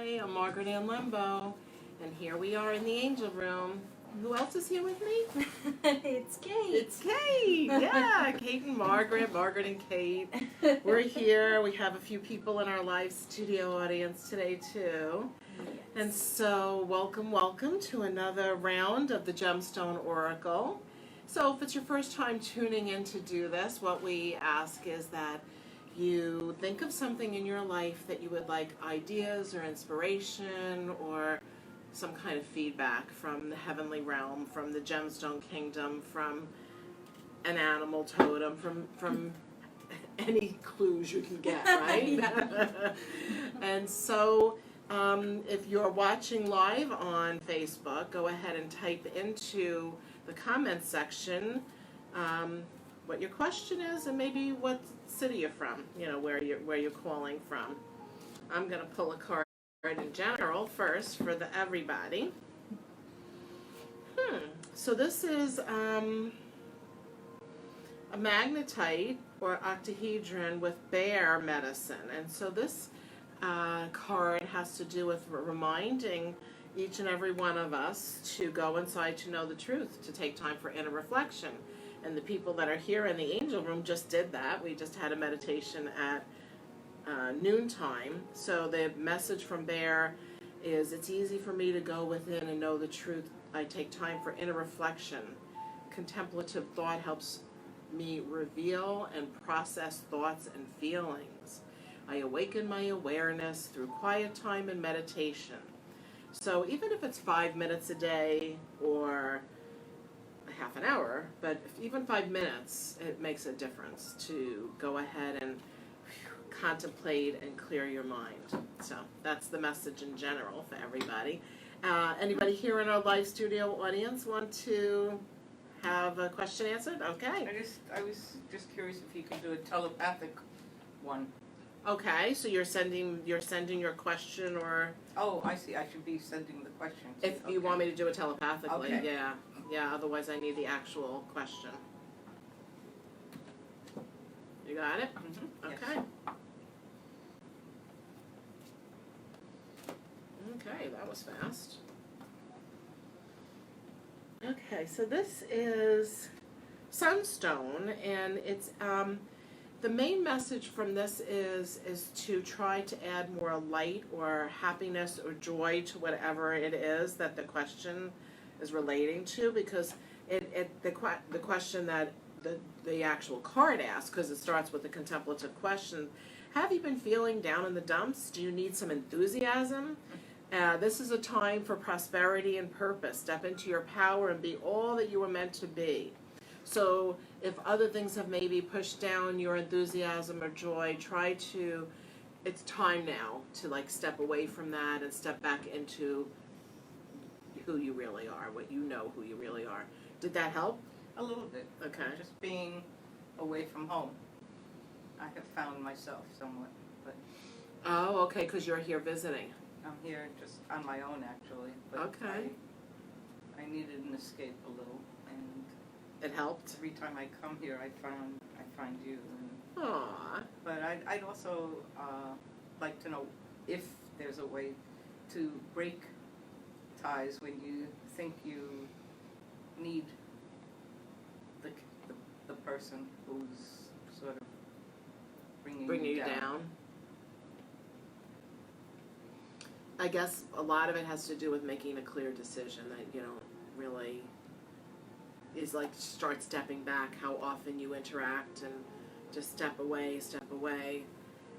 Hi, I'm Margaret Ann Lembo, and here we are in the angel room. Who else is here with me? It's Kate. It's Kate. Yeah, Kate and Margaret and Kate. We're here. We have a few people in our live studio audience today too. Yes. And so welcome to another round of the Gemstone Oracle. So if it's your first time tuning in to do this, what we ask is that you think of something in your life that you would like ideas or inspiration or some kind of feedback from the heavenly realm, from the Gemstone kingdom, from an animal totem, from any clues you can get, right? And so if you're watching live on Facebook, go ahead and type into the comments section what your question is and maybe what city you're from, where you're calling from. I'm going to pull a card in general first for everybody. So this is a magnetite or octahedron with bear medicine, and so this card has to do with reminding each and every one of us to go inside to know the truth, to take time for inner reflection. And the people that are here in the angel room just did that. We just had a meditation at noontime. So the message from Bear is, it's easy for me to go within and know the truth. I take time for inner reflection. Contemplative thought helps me reveal and process thoughts and feelings. I awaken my awareness through quiet time and meditation. So even if it's 5 minutes a day or half an hour, but even 5 minutes, it makes a difference to go ahead and contemplate and clear your mind. So that's the message in general for everybody. Anybody here in our live studio audience want to have a question answered? Okay. I was just curious if you could do a telepathic one. Okay, so you're sending your question, or oh, I see. I should be sending the question. If you want me to do it telepathically, okay. Yeah. Otherwise, I need the actual question. You got it? Mm-hmm. Okay. Yes. Okay, that was fast. Okay, so this is Sunstone, and it's the main message from this is to try to add more light or happiness or joy to whatever it is that the question is relating to, because the question that the actual card asks, because it starts with a contemplative question, have you been feeling down in the dumps? Do you need some enthusiasm? This is a time for prosperity and purpose. Step into your power and be all that you were meant to be. So if other things have maybe pushed down your enthusiasm or joy, it's time now to step away from that and step back into who you really are, who you really are. Did that help? A little bit. Okay. Just being away from home, I have found myself somewhat. But oh, okay, because you're here visiting. I'm here just on my own, actually. But okay. I needed an escape a little, and it helped. Every time I come here, I find you. Aww. But I'd also like to know if there's a way to break ties when you think you need the person who's sort of bringing you down. I guess a lot of it has to do with making a clear decision that you don't really is start stepping back, how often you interact, and just step away.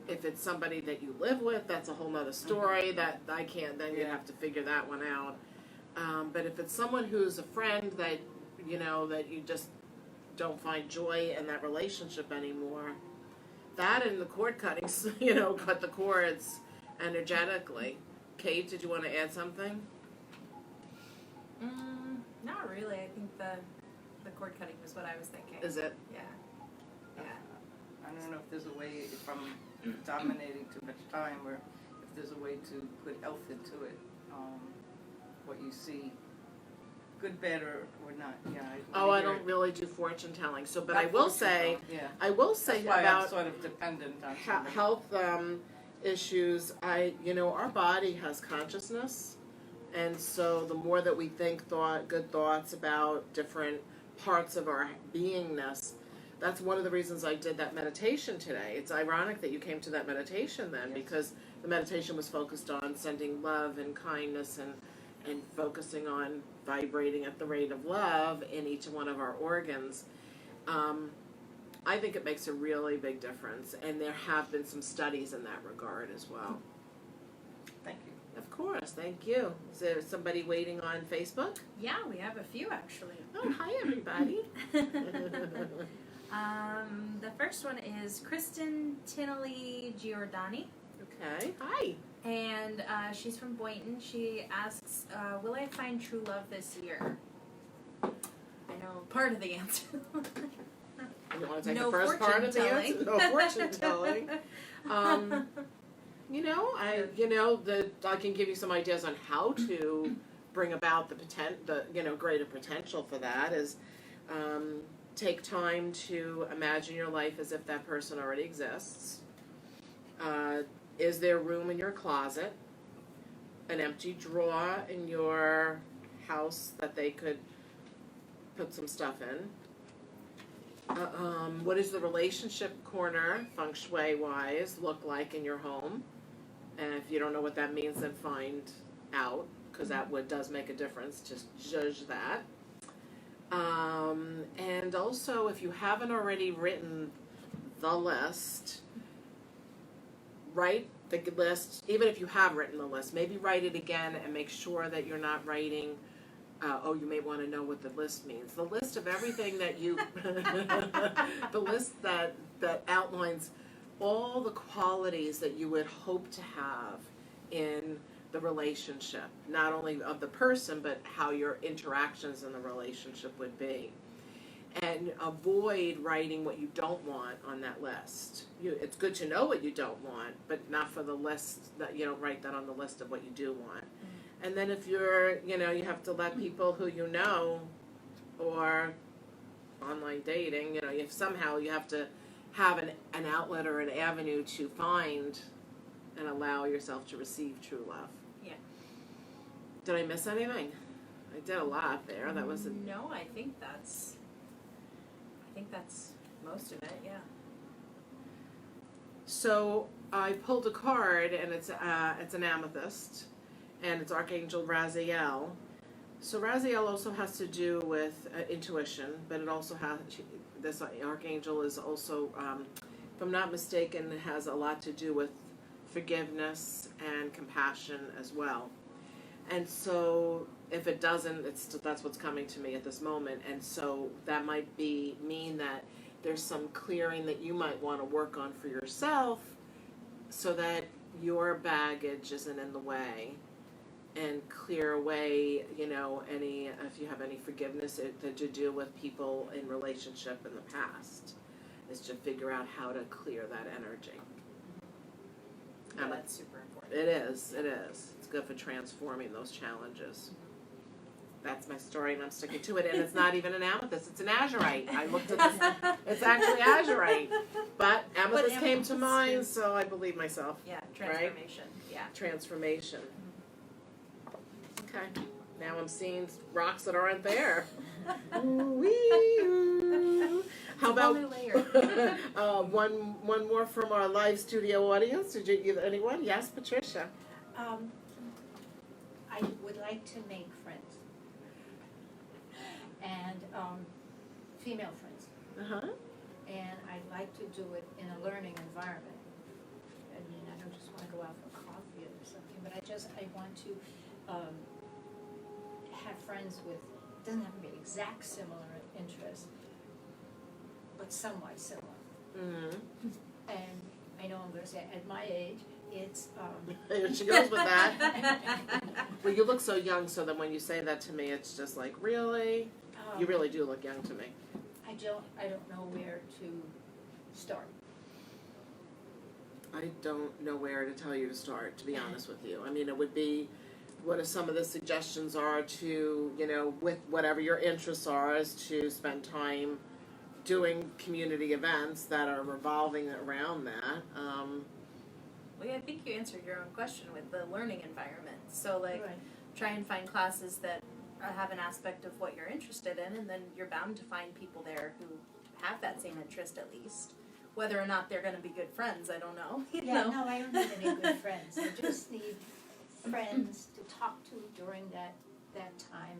If it's somebody that you live with, that's a whole nother story that I can't, then you have to figure that one out. But if it's someone who's a friend that you just don't find joy in that relationship anymore, that and the cord cuttings, cut the cords energetically. Kate, did you want to add something? Not really. I think the cord cutting was what I was thinking. Is it? Yeah. I don't know if there's a way, if I'm dominating too much time, or if there's a way to put health into it, what you see, good, bad, or not. Yeah. I don't really do fortune telling. But I will say, yeah. I will say That's why about I'm sort of dependent on health. issues, our body has consciousness, and so the more that we think good thoughts about different parts of our beingness, that's one of the reasons I did that meditation today. It's ironic that you came to that meditation then, Yes. because the meditation was focused on sending love and kindness and focusing on vibrating at the rate of love in each one of our organs. I think it makes a really big difference, and there have been some studies in that regard as well. Thank you. Of course, thank you. Is there somebody waiting on Facebook? Yeah, we have a few actually. Oh, hi everybody. The first one is Kristen Tinley Giordani, Okay, hi. and she's from Boynton. She asks, will I find true love this year? I know part of the answer. You want to take No the first part of the fortune-telling. answer? No fortune telling. I can give you some ideas on how to bring about the greater potential for that. Is take time to imagine your life as if that person already exists. Is there room in your closet, an empty drawer in your house that they could put some stuff in? What does the relationship corner, feng shui wise, look like in your home? And if you don't know what that means, then find out, because that does make a difference. Just judge that. And also, if you haven't already written the list, write the list. Even if you have written the list, maybe write it again and make sure that you're not writing. You may want to know what the list means. The list of everything that you, the list that outlines all the qualities that you would hope to have in the relationship, not only of the person, but how your interactions in the relationship would be. And avoid writing what you don't want on that list. It's good to know what you don't want, but not for the list, that you don't write that on the list of what you do want. And then if you're, you have to let people who you know, or online dating, if somehow you have to have an outlet or an avenue to find and allow yourself to receive true love. Yeah. Did I miss anything? I did a lot there. That was No, I think that's most of it. Yeah. So I pulled a card, and it's an amethyst, and it's Archangel Raziel. So Raziel also has to do with intuition, but it also has, this Archangel is also, if I'm not mistaken, it has a lot to do with forgiveness and compassion as well. And so if it doesn't, that's what's coming to me at this moment. And so that might mean that there's some clearing that you might want to work on for yourself so that your baggage isn't in the way, and clear away, if you have any forgiveness to deal with people in relationship in the past, is to figure out how to clear that energy. Yeah, that's super important. It is. It's good for transforming those challenges. That's my story, and I'm sticking to it. And it's not even an amethyst; it's an azurite. I looked at this; it's actually azurite. But amethyst came to mind, so I believe myself. Yeah, transformation. Right? Yeah. Transformation. Okay. Now I'm seeing rocks that aren't there. Ooh-wee-oo. How about new layer. one more from our live studio audience? Did you give anyone? Yes, Patricia. I would like to make friends, and female friends, and I'd like to do it in a learning environment. I mean, I don't just want to go out for coffee or something, but I want to have friends with, doesn't have to be exact similar interests, but somewhat similar. Mm-hmm. And I know I'm going to say, at my age, it's Here she goes with that. Well, you look so young, so then when you say that to me, it's just like, really? You really do look young to me. I don't know where to start. I don't know where to tell you to start, to be honest with you. I mean, it would be, what are some of the suggestions are to, with whatever your interests are, is to spend time doing community events that are revolving around that. Well, yeah, think you answered your own question with the learning environment. So, like, Right. try and find classes that have an aspect of what you're interested in, and then you're bound to find people there who have that same interest at least. Whether or not they're going to be good friends, I don't know. You Yeah, know? no, I don't need any good friends. I just need friends to talk to during that time,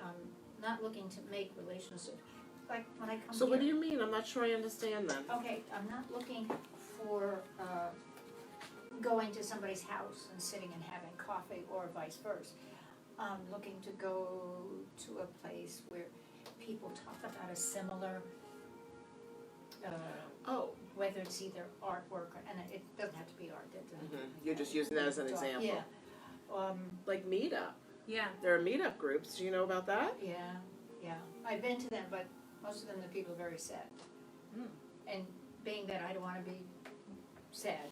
and not looking to make relationships. Like when I come So what do here. you mean? I'm not sure I understand then. Okay, I'm not looking for going to somebody's house and sitting and having coffee or vice versa. I'm looking to go to a place where people talk about a similar, Oh, whether it's either artwork or, and it doesn't have to be art. you're just using that as an example. Yeah. Like meetup. Yeah. There are meetup groups. Do you know about that? Yeah. I've been to them, but most of them, the people are very sad. Mm. And being that I don't want to be sad.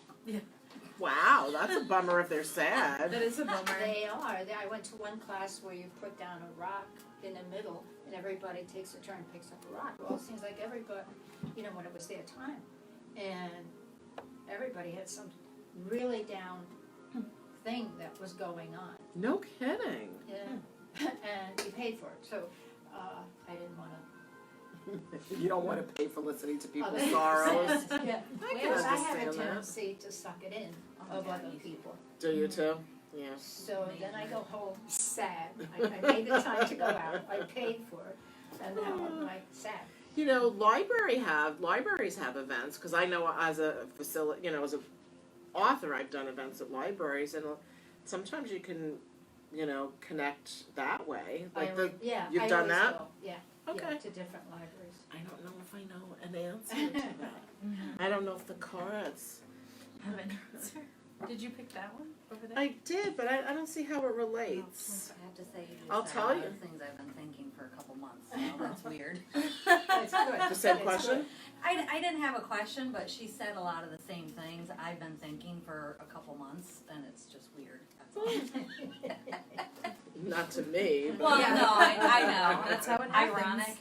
Wow, that's a bummer if they're sad. That is a bummer. They are. I went to one class where you put down a rock in the middle and everybody takes a turn and picks up a rock. Well, it seems like everybody, when it was their time. And everybody had some really down thing that was going on. No kidding. Yeah. And you paid for it. So I didn't want to. You don't want to pay for listening to people's Other- sorrows. Yeah. I can Whereas I have a understand that. tendency to suck it in of other people. Do you too? Yeah. So then I go home sad. I made the time to go out. I paid for it, and now I'm like sad. You know, libraries have events, because I know as a facility, as an author, I've done events at libraries, and sometimes you can, connect that way. Like you've I done always that? go, yeah, Okay. yeah, to different libraries. I don't know if I know an answer to that. I don't know if the cards. Have an answer. Did you pick that one over there? I did, but I don't see how it relates. I have to say, you just I'll said tell a lot you. of things I've been thinking for a couple months, so that's weird. It's good. The same It's question? good. I didn't have a question, but she said a lot of the same things I've been thinking for a couple months, and it's just weird. That's all. Not to me. But Well, Yeah. no, I know. That's how it happens.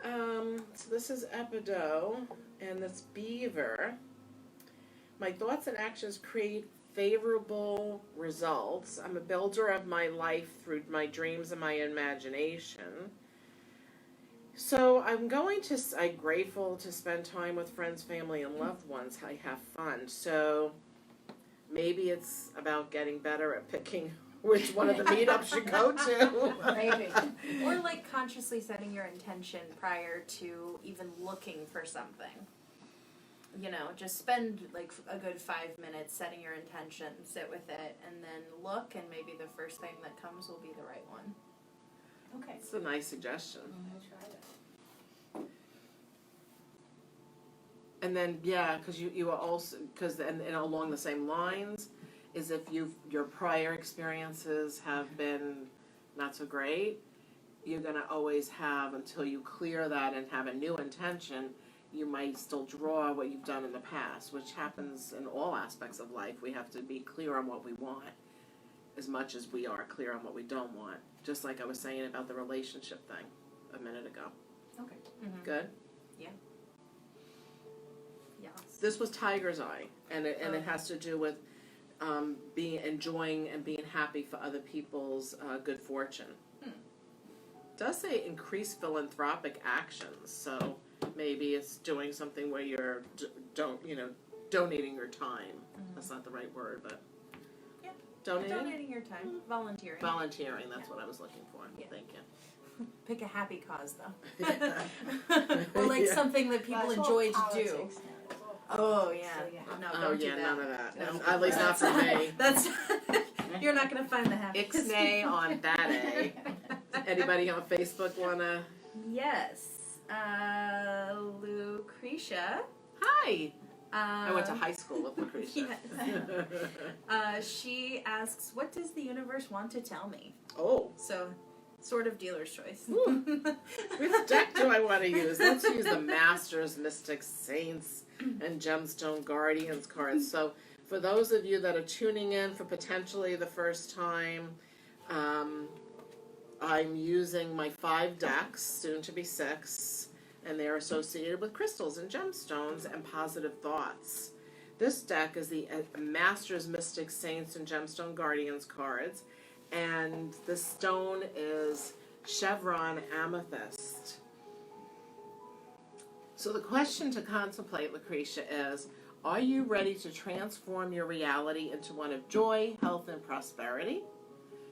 Ironic. So this is Epidot, and this beaver. My thoughts and actions create favorable results. I'm a builder of my life through my dreams and my imagination. So I'm grateful to spend time with friends, family, and loved ones. I have fun. So maybe it's about getting better at picking which one of the meetups you go to. Maybe. Or like consciously setting your intention prior to even looking for something. Just spend like a good 5 minutes setting your intention, sit with it, and then look, and maybe the first thing that comes will be the right one. Okay. It's a nice suggestion. I'm gonna try that. And then, because you are also, and along the same lines, is if your prior experiences have been not so great, you're going to always have, until you clear that and have a new intention, you might still draw what you've done in the past, which happens in all aspects of life. We have to be clear on what we want as much as we are clear on what we don't want. Just like I was saying about the relationship thing a minute ago. Okay. Mm-hmm. Good? Yes. This was Tiger's Eye, and it has to do with being enjoying and being happy for other people's good fortune. It does say increase philanthropic actions, so maybe it's doing something where you're donating your time. That's not the right word, but Yeah. donating your time. Volunteering. volunteering. That's what I was looking for. Yeah. Thank you. Pick a happy cause, though. Yeah. Or like Yeah. something that people Well, it's all enjoy to do. politics now. It's all Oh, politics, yeah. so, yeah. No, Oh don't do yeah, that. none of that. No. At least not for me. That's you're not gonna find the happiness. Ixnay on that A. Anybody on Facebook wanna? Yes, Lucretia. Hi. I went to high school with Lucretia. She asks, "What does the universe want to tell me?" Oh. So, sort of dealer's choice. Ooh. Which deck do I want to use? Let's use the Masters, Mystics, Saints, and Gemstone Guardians cards. So for those of you that are tuning in for potentially the first time, I'm using my 5 decks, soon to be 6, and they're associated with crystals and gemstones and positive thoughts. This deck is the Masters, Mystics, Saints, and Gemstone Guardians cards. And the stone is Chevron Amethyst. So the question to contemplate, Lucretia, is, are you ready to transform your reality into one of joy, health, and prosperity?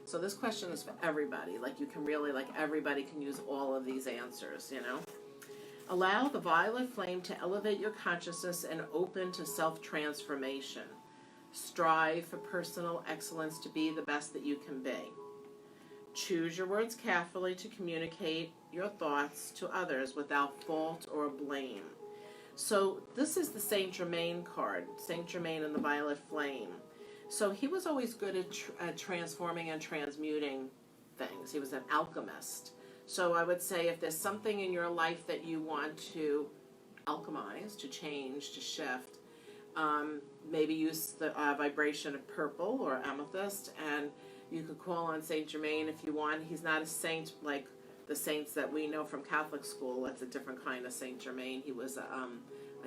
So this question is for everybody. Like, you can really, like, everybody can use all of these answers, you know? Allow the violet flame to elevate your consciousness and open to self-transformation. Strive for personal excellence to be the best that you can be. Choose your words carefully to communicate your thoughts to others without fault or blame. So this is the Saint Germain card, Saint Germain and the violet flame. So he was always good at transforming and transmuting things. He was an alchemist. So I would say if there's something in your life that you want to alchemize, to change, to shift, maybe use the vibration of purple or amethyst, and you could call on Saint Germain if you want. He's not a saint like the saints that we know from Catholic school. That's a different kind of Saint Germain. He was, I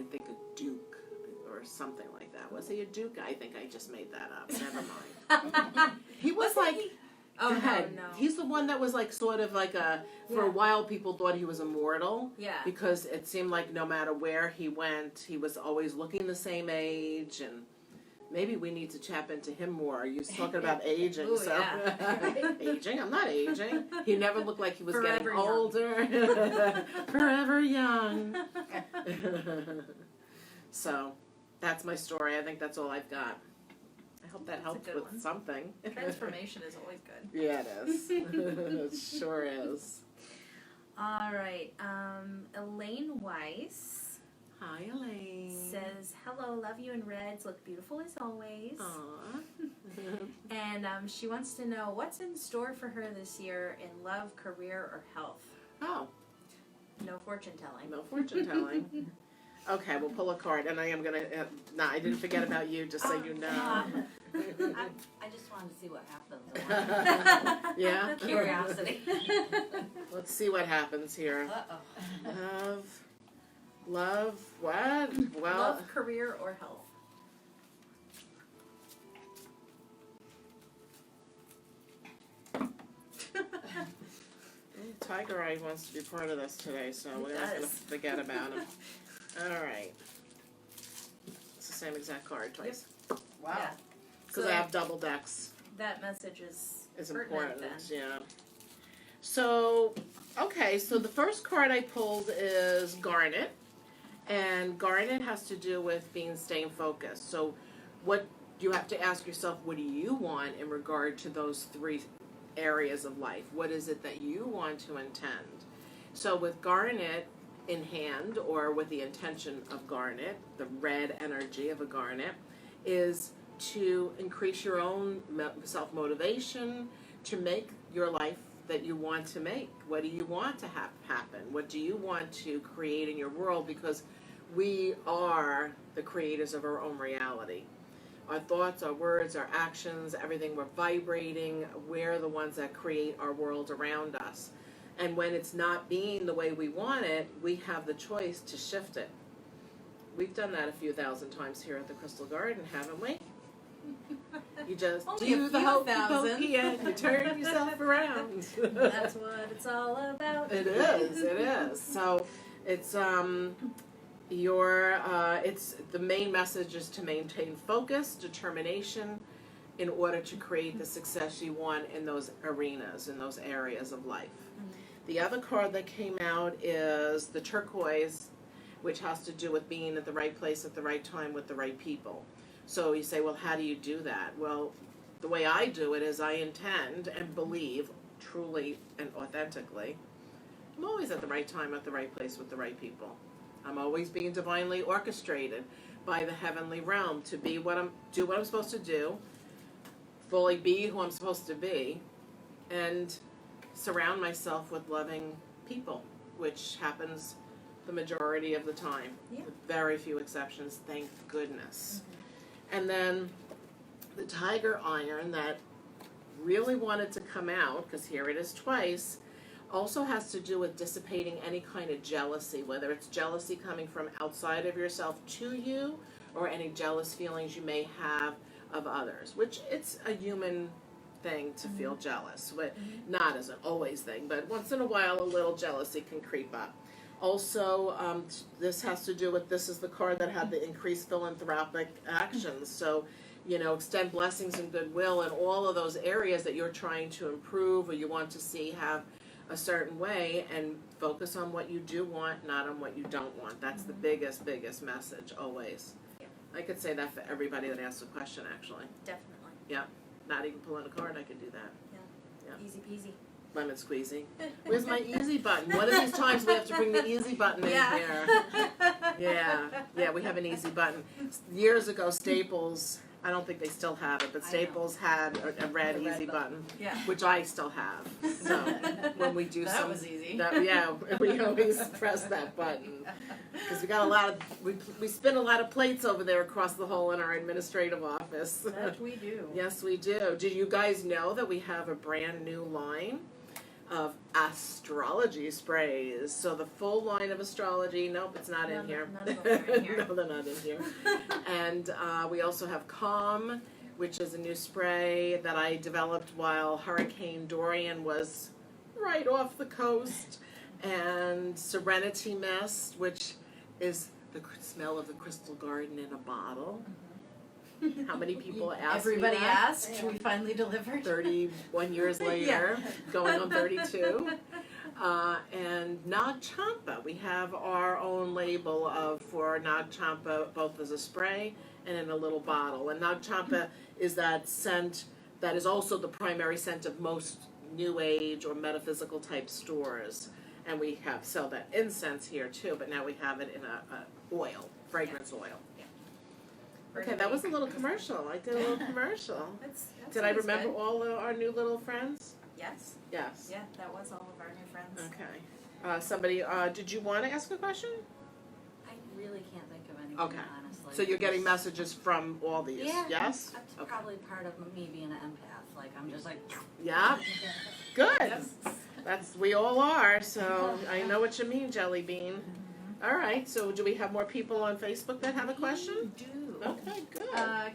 think, a duke or something like that. Was he a duke? I think I just made that up. Never mind. He was like... Oh, Go ahead. no. He's the one that was like sort of like for a while people thought he was immortal. Yeah. Because it seemed like no matter where he went, he was always looking the same age, and maybe we need to tap into him more. You're talking about aging. Ooh, so yeah. Aging? I'm not aging. He never looked like he was Forever getting young. older. Forever young. So that's my story. I think that's all I've got. I hope that That's a helped good with one. something. Transformation is always good. Yeah, it is. It sure is. All right. Elaine Weiss Hi, Elaine. says, "Hello, love you in reds. Look beautiful as always." Aw. And she wants to know what's in store for her this year in love, career, or health. Oh, No fortune telling. no fortune telling. Okay, we'll pull a card, and I am gonna. I didn't forget about you, just so you know. I just wanted to see what happens. Yeah. Curiosity. Let's see what happens here. Uh-oh. Love. What? Well. Love, career, or health. Tiger Eye wants to be part of this today, so we're not gonna does. forget about him. All right. It's the same exact card twice. Wow. Yeah. Because So I have double decks. That message is Important, pertinent then. yeah. So, okay, so the first card I pulled is Garnet, and Garnet has to do with staying focused. So, what you have to ask yourself, what do you want in regard to those three areas of life? What is it that you want to intend? So, with Garnet in hand, or with the intention of Garnet, the red energy of a Garnet, is to increase your own self-motivation, to make your life that you want to make. What do you want to have happen? What do you want to create in your world? Because we are the creators of our own reality. Our thoughts, our words, our actions, everything, we're vibrating. We're the ones that create our world around us. And when it's not being the way we want it, we have the choice to shift it. We've done that a few thousand times here at the Crystal Garden, haven't we? You just Only do a the few hokey thousand. pokey and you turn yourself around. That's what it's all about. It is. So it's it's the main message is to maintain focus, determination, in order to create the success you want in those arenas, in those areas of life. The other card that came out is the Turquoise, which has to do with being at the right place at the right time with the right people. So you say, well, how do you do that? Well, the way I do it is I intend and believe truly and authentically. I'm always at the right time at the right place with the right people. I'm always being divinely orchestrated by the heavenly realm to do what I'm supposed to do, fully be who I'm supposed to be, and surround myself with loving people, which happens the majority of the time. Yeah. With very few exceptions, thank goodness. And then the tiger iron that really wanted to come out, because here it is twice, also has to do with dissipating any kind of jealousy, whether it's jealousy coming from outside of yourself to you, or any jealous feelings you may have of others, which it's a human thing to feel jealous, but not as an always thing, but once in a while a little jealousy can creep up. Also, this has to do with, this is the card that had the increased philanthropic actions. So, you know, extend blessings and goodwill in all of those areas that you're trying to improve or you want to see have a certain way, and focus on what you do want, not on what you don't want. That's the biggest message always. Yeah. I could say that for everybody that asks a question, actually. Definitely. Yeah. Not even pulling a card, I could do that. Yeah. Easy peasy. Lemon squeezy. Where's my easy button? One of these times we have to bring the easy button in here. Yeah, we have an easy button. Years ago, Staples, I don't think they still have it, but Staples had a red easy button, Yeah. which I still have. So when we do That was easy. yeah, we always press that button. Because we got a lot of, we spin a lot of plates over there across the hall in our administrative office. That we do. Yes, we do. Did you guys know that we have a brand new line of astrology sprays? So the full line of astrology, nope, it's not in here. None of them are in here. No, they're not in here. And we also have Calm, which is a new spray that I developed while Hurricane Dorian was right off the coast. And Serenity Mist, which is the smell of the crystal garden in a bottle. How many people asked Everybody me that? asked. We finally delivered. 31 years later, going on 32. And Nag Champa, we have our own label for Nag Champa, both as a spray and in a little bottle. And Nag Champa is that scent that is also the primary scent of most New Age or metaphysical type stores. And we sell that incense here too, but now we have it in a oil, fragrance oil. Okay, that was a little commercial. I did a little commercial. That's Did I always remember good. all of our new little friends? Yes. Yes. Yeah, that was all of our new friends. Okay. Somebody, did you want to ask a question? I really can't think of anything, Okay. honestly. So you're getting messages from all these? Yeah. Yes? That's Okay. probably part of me being an empath. Like, I'm just like, Yeah? Good. We all are, so I know what you mean, Jelly Bean. All right, so do we have more people on Facebook that have a question? We do. Okay, good.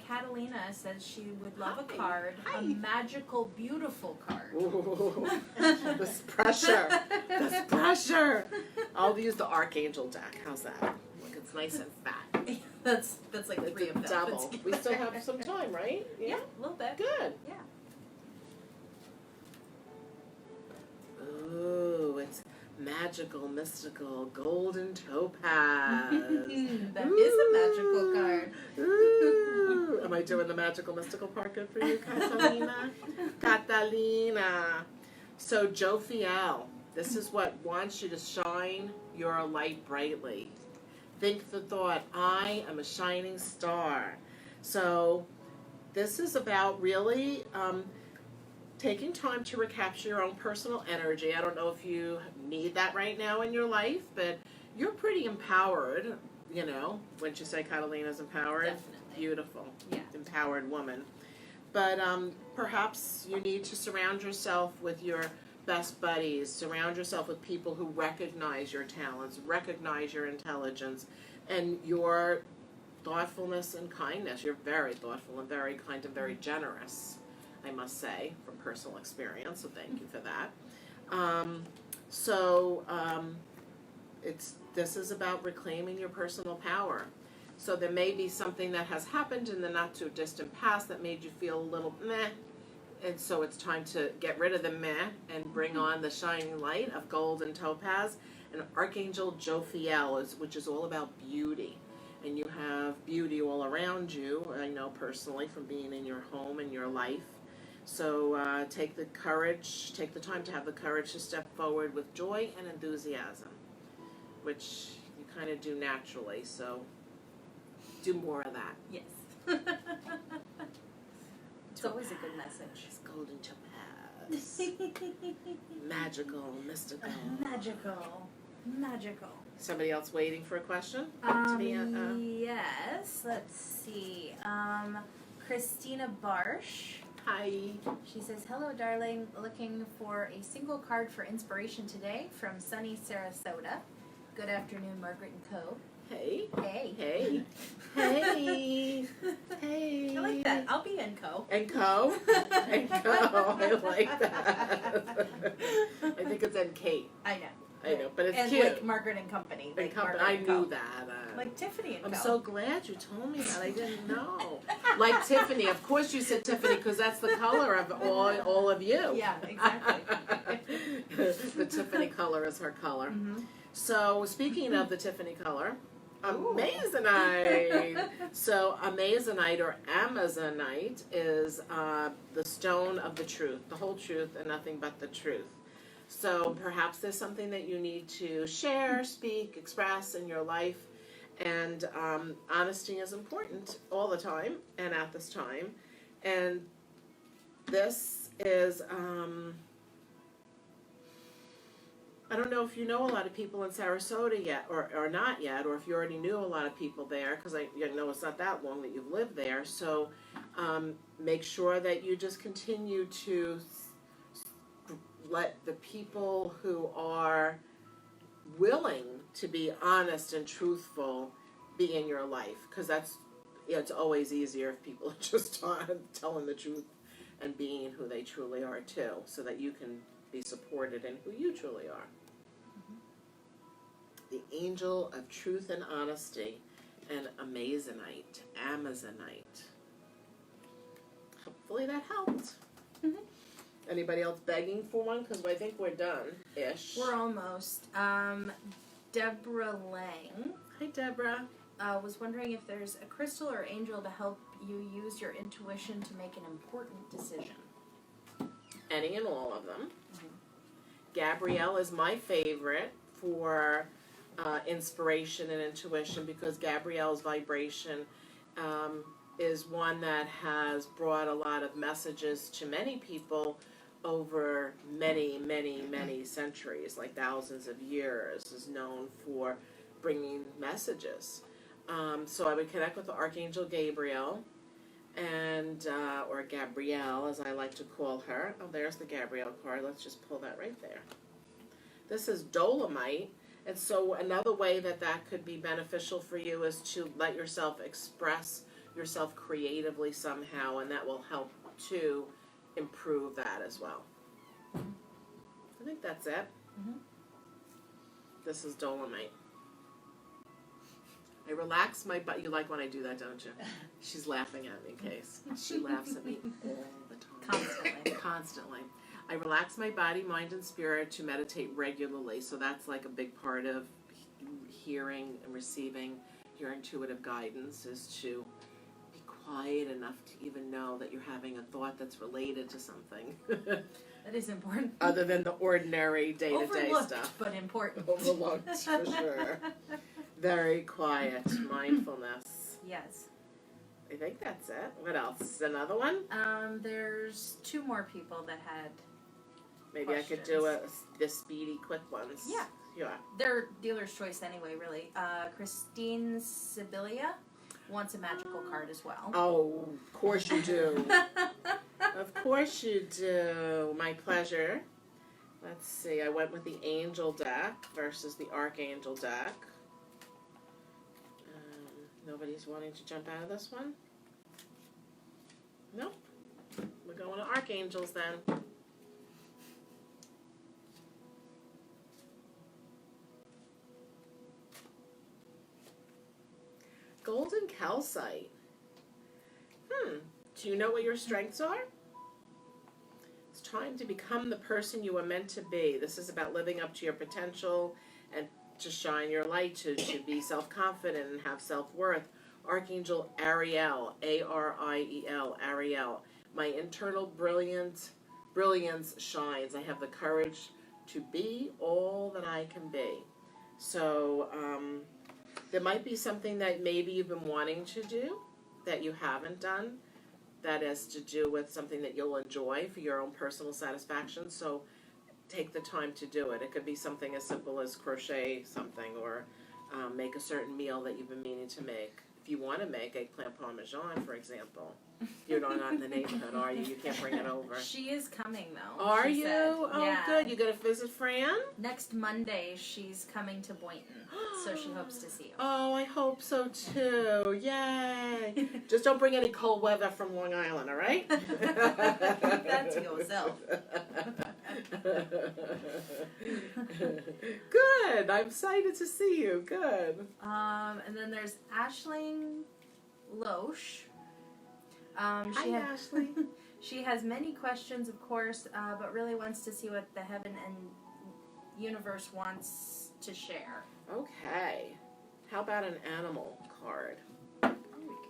Catalina says she would love a Hi. card, Hi. a magical, beautiful card. Ooh, this pressure. This pressure. I'll use the Archangel deck. How's that? Look, it's nice and fat. That's like It's three a of them. double. We still have some time, right? Yeah, a little bit. Good. Yeah. Ooh, it's magical, mystical, golden topaz. That is a magical card. Ooh. Am I doing the magical, mystical part good for you, Catalina? Catalina. So, Jophiel, this is what wants you to shine your light brightly. Think the thought, I am a shining star. So, this is about really taking time to recapture your own personal energy. I don't know if you need that right now in your life, but you're pretty empowered, you know. Wouldn't you say Catalina's empowered? Definitely. Beautiful. Yeah. Empowered woman. But perhaps you need to surround yourself with your best buddies. Surround yourself with people who recognize your talents, recognize your intelligence, and your thoughtfulness and kindness. You're very thoughtful and very kind and very generous, I must say, from personal experience, so thank you for that. This is about reclaiming your personal power. So there may be something that has happened in the not too distant past that made you feel a little meh, and so it's time to get rid of the meh and bring on the shining light of gold and topaz. And Archangel Jophiel, which is all about beauty. And you have beauty all around you, I know personally from being in your home and your life. So take the time to have the courage to step forward with joy and enthusiasm, which you kind of do naturally, so do more of that. Yes. It's always a good message. It's golden topaz. Magical, mystical. Magical. Somebody else waiting for a question? To be, Yes, let's see. Christina Barsh. Hi. She says, hello, darling. Looking for a single card for inspiration today from sunny Sarasota. Good afternoon, Margaret and Co. Hey. Hey. Hey. Hey. Hey. I like that. I'll be Enco. And co. And co. I like that. I think it's N Kate. I know. I know, but it's and cute. like Margaret and Company. And Like company. Margaret I and Co. knew that. Like Tiffany and I'm Co. so glad you told me that. I didn't know. Like Tiffany. Of course you said Tiffany because that's the color of all of you. Yeah, exactly. The Tiffany color is her color. Mm-hmm. So speaking of the Tiffany color, Ooh. Amazonite. So Amazonite or Amazonite is the stone of the truth, the whole truth and nothing but the truth. So perhaps there's something that you need to share, speak, express in your life. And honesty is important all the time and at this time. And this is, I don't know if you know a lot of people in Sarasota yet, or not yet, or if you already knew a lot of people there, because I know it's not that long that you've lived there. So make sure that you just continue to let the people who are willing to be honest and truthful be in your life, because it's always easier if people are just telling the truth and being who they truly are too, so that you can be supported in who you truly are. The angel of truth and honesty and Amazonite. Hopefully that helped. Mhm. Anybody else begging for one? Because I think we're done-ish. We're almost. Deborah Lang Hi, Deborah. was wondering if there's a crystal or angel to help you use your intuition to make an important decision. Any and all of them. Gabrielle is my favorite for inspiration and intuition, because Gabrielle's vibration is one that has brought a lot of messages to many people over many, many, many centuries, like thousands of years, is known for bringing messages. So I would connect with the Archangel Gabriel, and or Gabrielle, as I like to call her. Oh, there's the Gabrielle card. Let's just pull that right there. This is dolomite, and so another way that could be beneficial for you is to let yourself express yourself creatively somehow, and that will help to improve that as well. I think that's it. Mhm. This is dolomite. I relax my butt. You like when I do that, don't you? She's laughing at me in case. She laughs at me all the time. Constantly. I relax my body, mind, and spirit to meditate regularly. So that's like a big part of hearing and receiving your intuitive guidance, is to be quiet enough to even know that you're having a thought that's related to something. That is important. Other than the ordinary day-to-day Overlooked, stuff. but important. Overlooked, for sure. Very quiet, mindfulness. Yes. I think that's it. What else? Another one? There's two more people that had. Maybe I could do the speedy, quick ones. Yeah. Yeah. They're dealer's choice anyway, really. Christine Sibilia wants a magical card as well. Oh, of course you do. Of course you do. My pleasure. Let's see. I went with the Angel deck versus the Archangel deck. Nobody's wanting to jump out of this one? Nope. We're going to Archangels then. Golden Calcite. Do you know what your strengths are? It's time to become the person you were meant to be. This is about living up to your potential and to shine your light, to be self-confident and have self-worth. Archangel Ariel, Ariel, Ariel. My internal brilliance shines. I have the courage to be all that I can be. So there might be something that maybe you've been wanting to do that you haven't done, that has to do with something that you'll enjoy for your own personal satisfaction. So take the time to do it. It could be something as simple as crochet something, or make a certain meal that you've been meaning to make. if you want to make eggplant parmesan, for example. You're not in the neighborhood, are you? You can't bring it over. She is coming though. Are she you? said. Oh, Yeah. good. You going to visit Fran? Next Monday, she's coming to Boynton, so she hopes to see you. Oh, I hope so too. Yay. Just don't bring any cold weather from Long Island, all right? Keep that to yourself. Good. I'm excited to see you. Good. And then there's Aisling Loesch. Hi, Ashley. She has many questions, of course, but really wants to see what the heaven and universe wants to share. Okay. How about an animal card?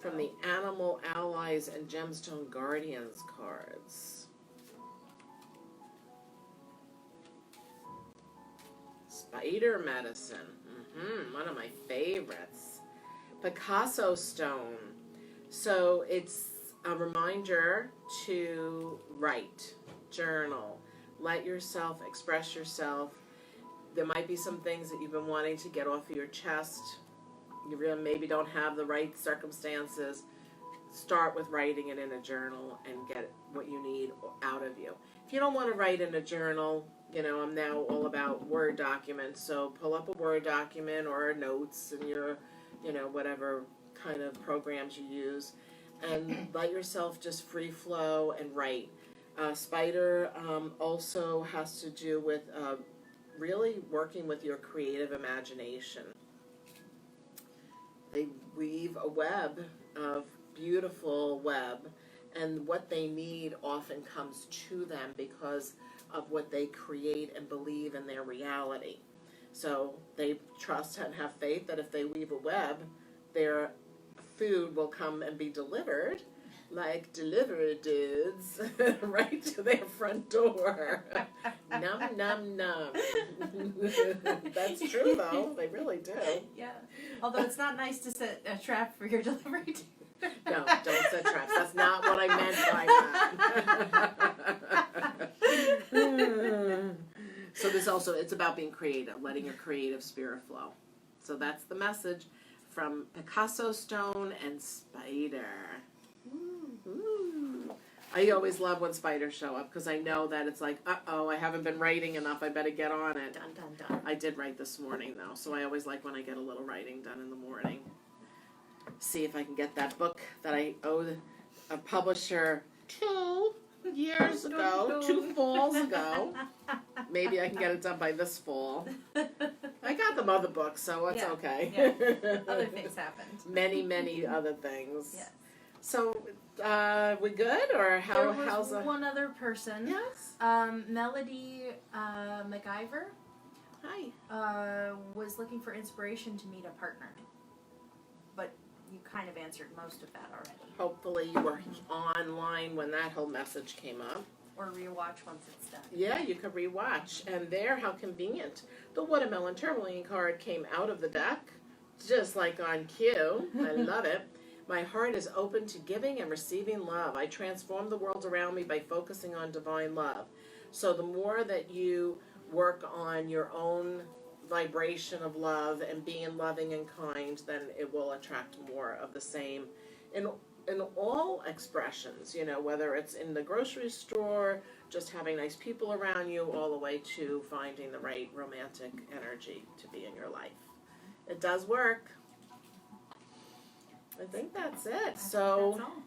From the Animal Allies and Gemstone Guardians cards. Spider medicine. One of my favorites. Picasso Stone. So it's a reminder to write, journal, let yourself express yourself. There might be some things that you've been wanting to get off of your chest. You really maybe don't have the right circumstances. Start with writing it in a journal and get what you need out of you. If you don't want to write in a journal, I'm now all about Word documents. So pull up a Word document or notes in your, whatever kind of programs you use, and let yourself just free flow and write. Spider also has to do with really working with your creative imagination. They weave a web of beautiful web, and what they need often comes to them because of what they create and believe in their reality. So they trust and have faith that if they weave a web, their food will come and be delivered, like delivery dudes, right to their front door. Num, num, num. That's true, though. They really do. Yeah. Although it's not nice to set a trap for your delivery. No, don't set traps. That's not what I meant by that. So this also, it's about being creative, letting your creative spirit flow. So that's the message from Picasso Stone and Spider. Ooh. I always love when spiders show up because I know that it's like, uh-oh, I haven't been writing enough. I better get on it. Dun, dun, dun. I did write this morning, though, so I always like when I get a little writing done in the morning. See if I can get that book that I owed a publisher 2 years ago, 2 falls ago. Maybe I can get it done by this fall. I got the other books, so it's okay. Yeah. Other things happened. Many, many other things. Yes. So, we good, or There how's was one other person. Yes. Melody MacIver Hi. was looking for inspiration to meet a partner. But you kind of answered most of that already. Hopefully you were online when that whole message came up. Or rewatch once it's done. Yeah, you could rewatch. And there, how convenient. The watermelon Tourmaline card came out of the deck, just like on cue. I love it. My heart is open to giving and receiving love. I transform the world around me by focusing on divine love. So the more that you work on your own vibration of love and being loving and kind, then it will attract more of the same in all expressions, whether it's in the grocery store, just having nice people around you, all the way to finding the right romantic energy to be in your life. It does work. I think that's it. So That's all.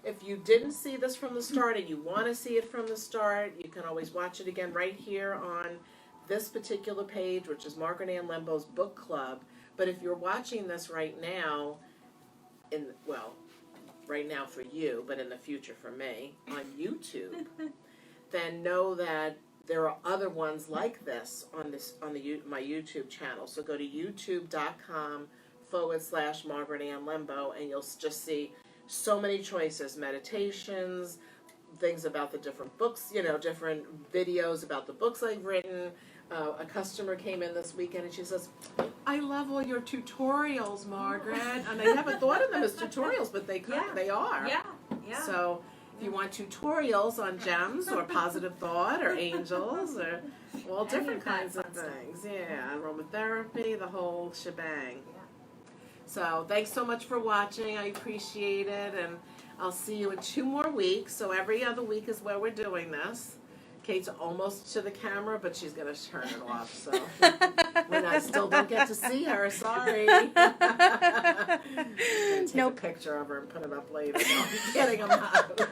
if you didn't see this from the start and you want to see it from the start, you can always watch it again right here on this particular page, which is Margaret Ann Lembo's book club. But if you're watching this right now, right now for you, but in the future for me, on YouTube, then know that there are other ones like this on my YouTube channel. So go to youtube.com/Margaret Ann Lembo, and you'll just see so many choices, meditations, things about the different books, different videos about the books I've written. A customer came in this weekend and she says, I love all your tutorials, Margaret. And I never thought of them as tutorials, but they are. Yeah. Yeah. So if you want tutorials on gems or positive thought or angels or all different kinds of things. Yeah, aromatherapy, the whole shebang. So thanks so much for watching. I appreciate it, and I'll see you in 2 more weeks. So every other week is where we're doing this. Kate's almost to the camera, but she's gonna turn it off. So when I still don't get to see her, sorry. Take Nope. a picture of her and put it up later. No, I'm kidding. I'm not.